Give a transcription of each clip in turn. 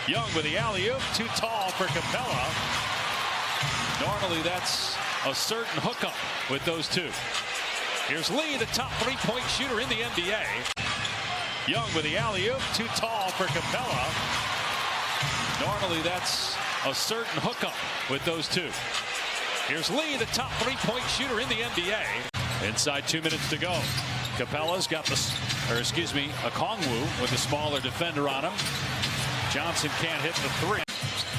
Young with the alley-oop, too tall for Capella. Normally that's a certain hookup with those two. Here's Lee, the top three-point shooter in the NBA. Young with the alley-oop, too tall for Capella. Normally that's a certain hookup with those two. Here's Lee, the top three-point shooter in the NBA. Inside 2 minutes to go. Capella's got Okongwu with a smaller defender on him. Johnson can't hit the three.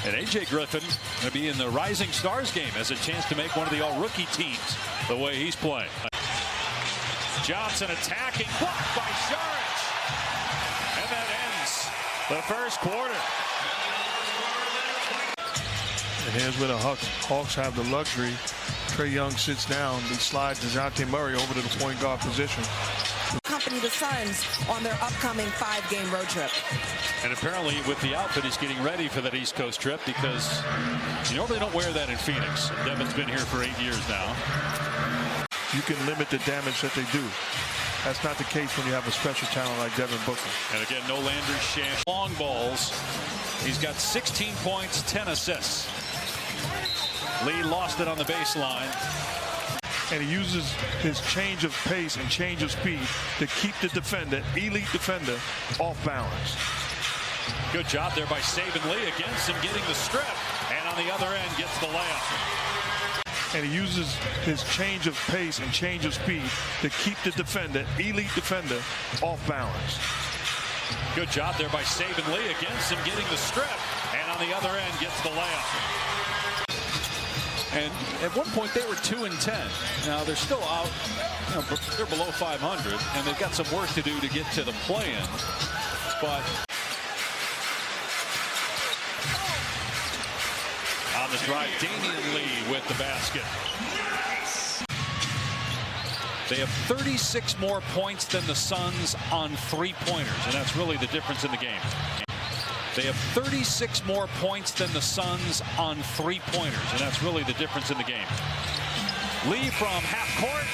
And A.J. Griffin going to be in the Rising Stars game, has a chance to make one of the all-rookie teams the way he's playing. Johnson attacking, blocked by Saric. And that ends the first quarter. And here's where the Hawks have the luxury. Trae Young sits down. They slide DeJounte Murray over to the point guard position. Accompany the Suns on their upcoming 5-game road trip. And apparently with the outfit, he's getting ready for that East Coast trip because you normally don't wear that in Phoenix. Devin's been here for 8 years now. You can limit the damage that they do. That's not the case when you have a special talent like Devin Booker. And again, no Landry Shamet. Long balls. He's got 16 points, 10 assists. Lee lost it on the baseline. And he uses his change of pace and change of speed to keep the defender, elite defender, off balance. Good job there by Damion Lee against him getting the strip. And on the other end gets the layup. And he uses his change of pace and change of speed to keep the defender, elite defender, off balance. Good job there by Damion Lee against him getting the strip. And on the other end gets the layup. And at one point they were 2-10. Now they're still out. They're below 500, and they've got some work to do to get to the play-in. But on the drive, Damion Lee with the basket. They have 36 more points than the Suns on three-pointers, and that's really the difference in the game. They have 36 more points than the Suns on three-pointers, and that's really the difference in the game. Lee from half court.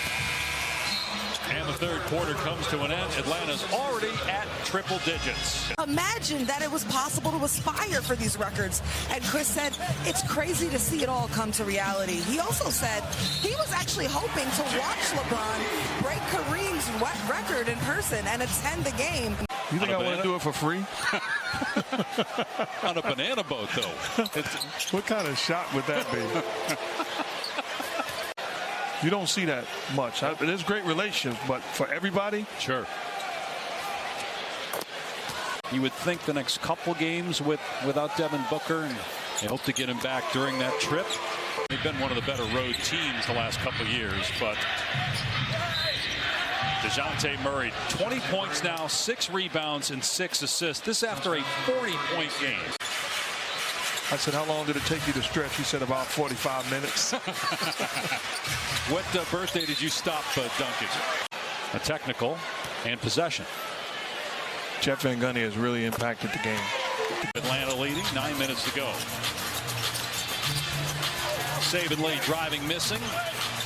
And the third quarter comes to an end. Atlanta's already at triple digits. Imagine that it was possible to aspire for these records. And Chris said, it's crazy to see it all come to reality. He also said he was actually hoping to watch LeBron break Kareem's record in person and attend the game. You think I want to do it for free? On a banana boat, though. What kind of shot would that be? You don't see that much. There's great relations, but for everybody? Sure. You would think the next couple games without Devin Booker, and they hope to get him back during that trip. They've been one of the better road teams the last couple of years, but DeJounte Murray, 20 points now, 6 rebounds, and 6 assists. This after a 40-point game. I said, how long did it take you to stretch? He said, about 45 minutes. What birthday did you stop dunking? A technical and possession. Jeff Van Gundy has really impacted the game. Atlanta leading, 9 minutes to go. Damion Lee driving, missing.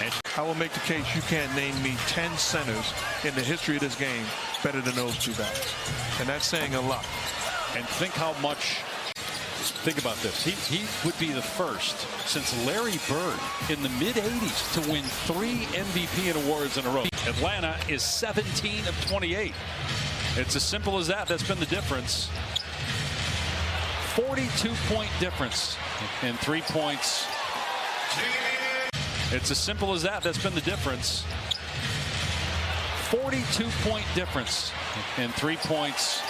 And I will make the case you can't name me 10 centers in the history of this game better than those two guys. And that's saying a lot. And think how much. Think about this. He would be the first since Larry Bird in the mid-'80s to win 3 MVP awards in a row. Atlanta is 17 of 28. It's as simple as that. That's been the difference. 42-point difference in 3 points. It's as simple as that. That's been the difference. 42-point difference in 3 points.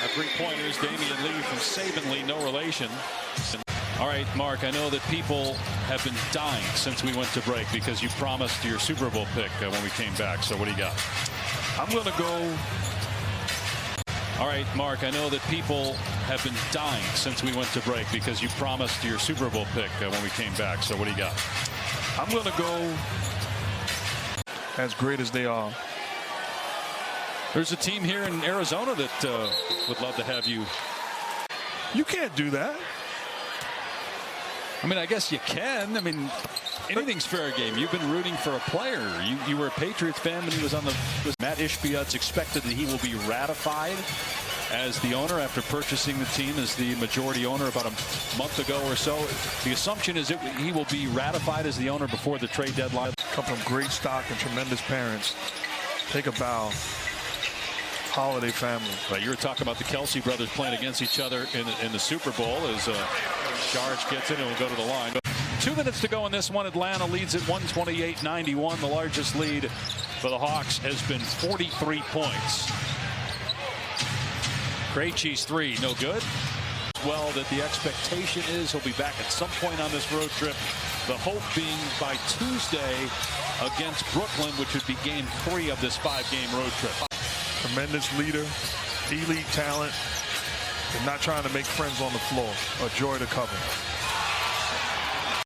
A three-pointers, Damion Lee from Damion Lee, no relation. All right, Mark, I know that people have been dying since we went to break because you promised your Super Bowl pick when we came back. So what do you got? I'm going to go. All right, Mark, I know that people have been dying since we went to break because you promised your Super Bowl pick when we came back. So what do you got? I'm going to go as great as they are. There's a team here in Arizona that would love to have you. You can't do that. I mean, I guess you can. I mean, anything's fair game. You've been rooting for a player. You were a Patriots fan when he was on the. Matt Ishbiot's expected that he will be ratified as the owner after purchasing the team as the majority owner about a month ago or so. The assumption is that he will be ratified as the owner before the trade deadline. Come from great stock and tremendous parents. Take a bow. Holiday family. Right, you were talking about the Kelsey brothers playing against each other in the Super Bowl as Charge gets in and will go to the line. 2 minutes to go in this one. Atlanta leads at 128-91. The largest lead for the Hawks has been 43 points. Krejci's three, no good. Well, that the expectation is he'll be back at some point on this road trip. The hope being by Tuesday against Brooklyn, which would be game 3 of this 5-game road trip. Tremendous leader, elite talent, and not trying to make friends on the floor. A joy to cover.